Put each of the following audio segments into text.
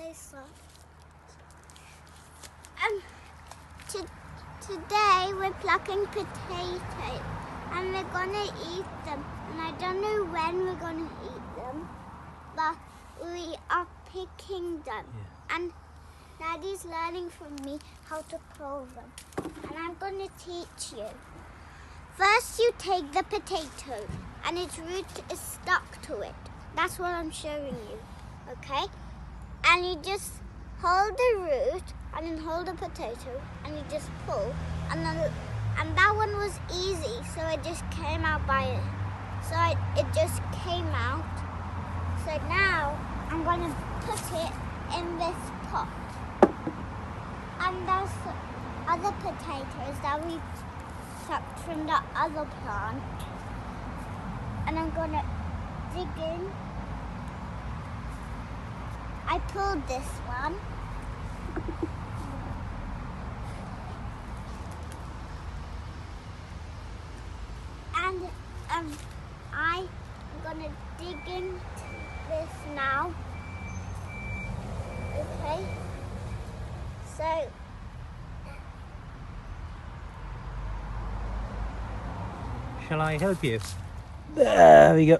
Okay, so today we're plucking potatoes and we're gonna eat them. And I don't know when we're gonna eat them, but we are picking them. Yeah. And Daddy's learning from me how to pull them. And I'm gonna teach you. First, you take the potato and its root is stuck to it. That's what I'm showing you, okay? And you just hold the root and then hold the potato and you just pull. And that one was easy, so it just came out by it. It just came out. So now I'm gonna put it in this pot. And there's other potatoes that we plucked from the other plant. And I'm gonna dig in. I pulled this one. And I'm gonna dig into this now. Okay. So Shall I help you? There we go.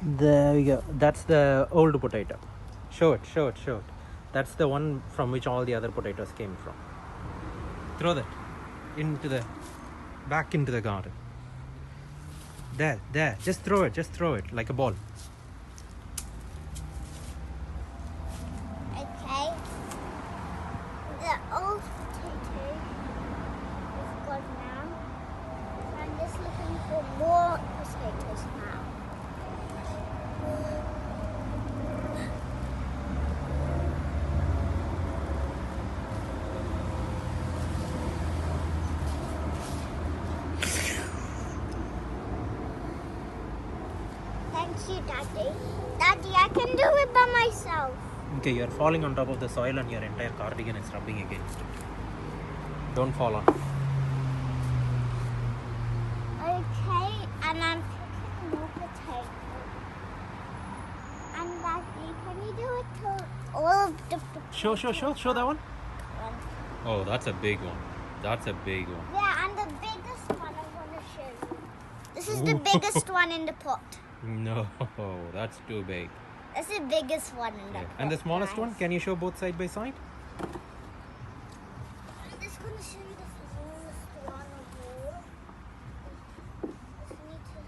There we go. That's the old potato. Show it. That's the one from which all the other potatoes came from. Throw that back into the garden. There. Just throw it like a ball. okay. The old potato is gone now. I'm just looking for more potatoes now. Thank you, Daddy. Daddy, I can do it by myself. Okay, you're falling on top of the soil and your entire cardigan is rubbing against it. Don't fall on. Okay, and I'm picking more potatoes. And Daddy, can you do it to all of the potatoes? Show that one. Oh, that's a big one. Yeah, and the biggest one I want to show you. This is the biggest one in the pot. No, that's too big. That's the biggest one in the pot. And the smallest guys. one, can you show both side by side? I'm just going to show you the smallest one of all. Just need to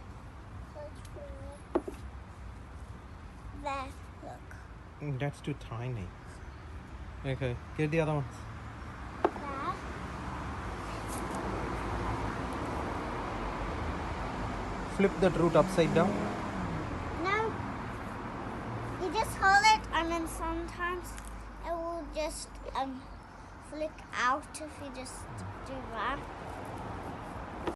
search for it. There, look. That's too tiny. Okay, get the other ones. There. Flip that root upside down. No. You just hold it and then sometimes it will just flick out if you just do that.